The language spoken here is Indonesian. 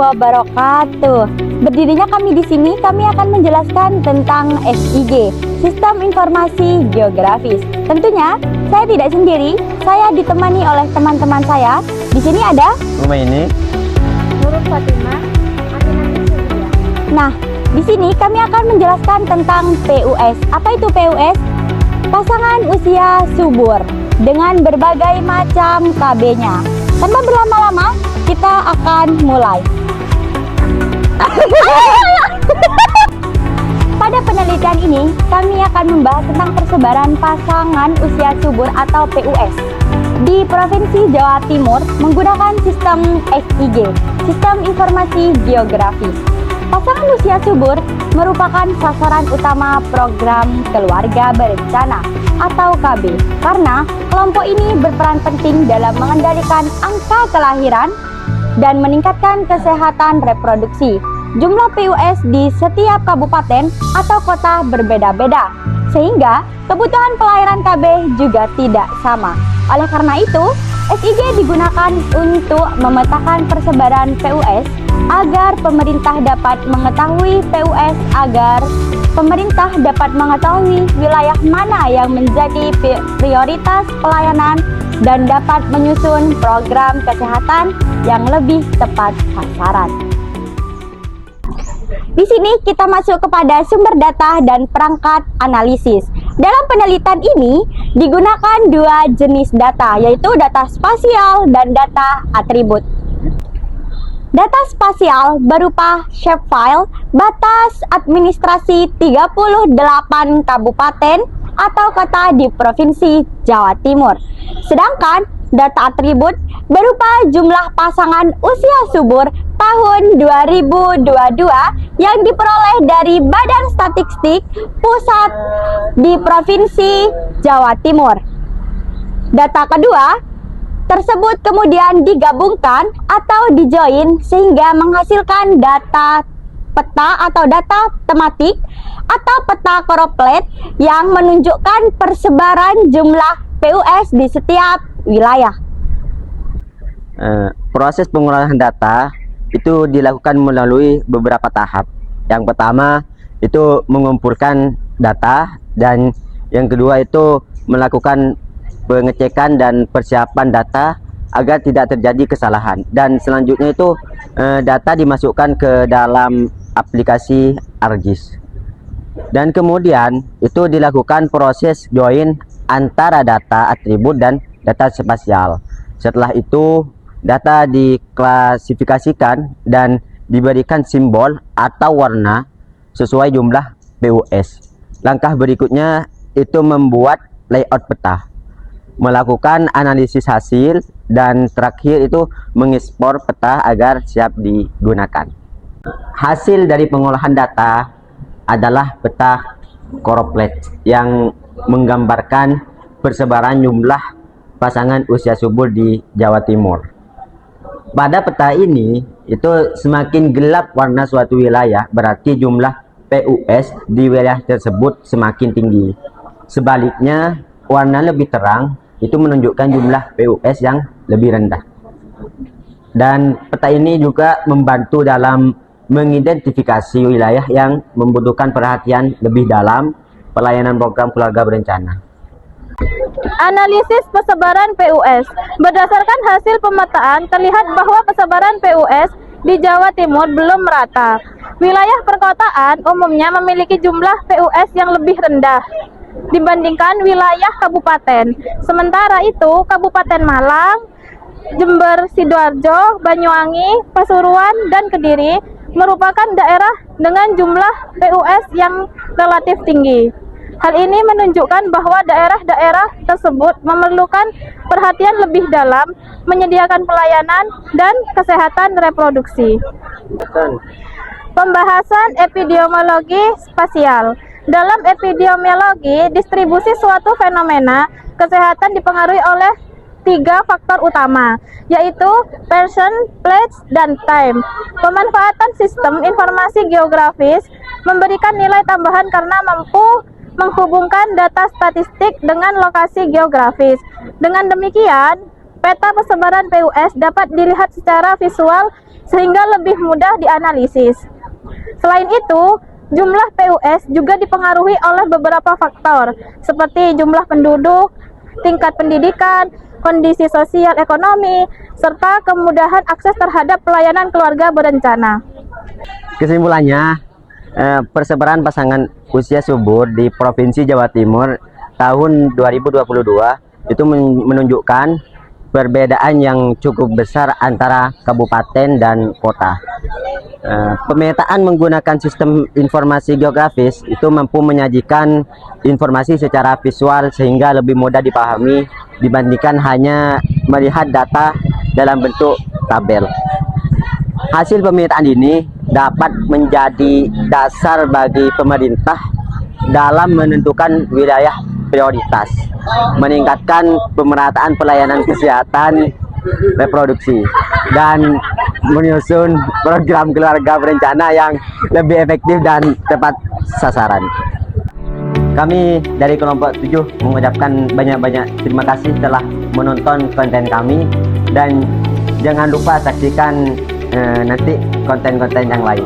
wabarakatuh. Berdirinya kami di sini, kami akan menjelaskan tentang SIG, Sistem Informasi Geografis. Tentunya saya tidak sendiri, saya ditemani oleh teman-teman saya. Di sini ada ini Nurul Fatimah. Nah, di sini kami akan menjelaskan tentang PUS. Apa itu PUS? Pasangan usia subur dengan berbagai macam KB-nya. Tanpa berlama-lama, kita akan mulai. Pada penelitian ini, kami akan membahas tentang persebaran pasangan usia subur atau PUS di Provinsi Jawa Timur menggunakan sistem SIG, Sistem Informasi Geografis. Pasangan usia subur merupakan sasaran utama program Keluarga Berencana atau KB karena kelompok ini berperan penting dalam mengendalikan angka kelahiran dan meningkatkan kesehatan reproduksi. Jumlah PUS di setiap kabupaten atau kota berbeda-beda, sehingga kebutuhan pelayanan KB juga tidak sama. Oleh karena itu, SIG digunakan untuk memetakan persebaran PUS agar pemerintah dapat mengetahui PUS pemerintah dapat mengetahui wilayah mana yang menjadi prioritas pelayanan dan dapat menyusun program kesehatan yang lebih tepat sasaran. Di sini kita masuk kepada sumber data dan perangkat analisis. Dalam penelitian ini digunakan dua jenis data, yaitu data spasial dan data atribut. Data spasial berupa shapefile batas administrasi 38 kabupaten atau kota di Provinsi Jawa Timur. Sedangkan data atribut berupa jumlah pasangan usia subur tahun 2022 yang diperoleh dari Badan Statistik Pusat di Provinsi Jawa Timur. Data kedua tersebut kemudian digabungkan atau dijoin sehingga menghasilkan data peta atau data tematik atau peta koroplet yang menunjukkan persebaran jumlah PUS di setiap wilayah. Proses pengolahan data itu dilakukan melalui beberapa tahap. Yang pertama itu mengumpulkan data, dan yang kedua itu melakukan pengecekan dan persiapan data agar tidak terjadi kesalahan, dan selanjutnya itu data dimasukkan ke dalam aplikasi ArcGIS, dan kemudian itu dilakukan proses join antara data atribut dan data spasial. Setelah itu data diklasifikasikan dan diberikan simbol atau warna sesuai jumlah PUS. Langkah berikutnya itu membuat layout peta, melakukan analisis hasil, dan terakhir itu mengekspor peta agar siap digunakan. Hasil dari pengolahan data adalah peta koroplet yang menggambarkan persebaran jumlah pasangan usia subur di Jawa Timur. Pada peta ini itu semakin gelap warna suatu wilayah berarti jumlah PUS di wilayah tersebut semakin tinggi. Sebaliknya, warna lebih terang itu menunjukkan jumlah PUS yang lebih rendah. Dan peta ini juga membantu dalam mengidentifikasi wilayah yang membutuhkan perhatian lebih dalam pelayanan program Keluarga Berencana. Analisis persebaran PUS. Berdasarkan hasil pemetaan, terlihat bahwa persebaran PUS di Jawa Timur belum merata. Wilayah perkotaan umumnya memiliki jumlah PUS yang lebih rendah dibandingkan wilayah kabupaten. Sementara itu, Kabupaten Malang, Jember, Sidoarjo, Banyuwangi, Pasuruan, dan Kediri merupakan daerah dengan jumlah PUS yang relatif tinggi. Hal ini menunjukkan bahwa daerah-daerah tersebut memerlukan perhatian lebih dalam, menyediakan pelayanan dan kesehatan reproduksi. Pembahasan epidemiologi spasial. Dalam epidemiologi, distribusi suatu fenomena kesehatan dipengaruhi oleh 3 faktor utama, yaitu person, place, dan time. Pemanfaatan sistem informasi geografis memberikan nilai tambahan karena mampu menghubungkan data statistik dengan lokasi geografis. Dengan demikian, Peta persebaran PUS dapat dilihat secara visual sehingga lebih mudah dianalisis. Selain itu, jumlah PUS juga dipengaruhi oleh beberapa faktor seperti jumlah penduduk, tingkat pendidikan, kondisi sosial ekonomi, serta kemudahan akses terhadap pelayanan keluarga berencana. Kesimpulannya, persebaran pasangan usia subur di Provinsi Jawa Timur tahun 2022 itu menunjukkan perbedaan yang cukup besar antara kabupaten dan kota. Pemetaan menggunakan sistem informasi geografis itu mampu menyajikan informasi secara visual sehingga lebih mudah dipahami dibandingkan hanya melihat data dalam bentuk tabel. Hasil pemetaan ini dapat menjadi dasar bagi pemerintah dalam menentukan wilayah prioritas, meningkatkan pemerataan pelayanan kesehatan reproduksi, dan menyusun program keluarga berencana yang lebih efektif dan tepat sasaran. Kami dari kelompok 7 mengucapkan banyak-banyak terima kasih telah menonton konten kami, dan jangan lupa saksikan nanti konten-konten yang lain.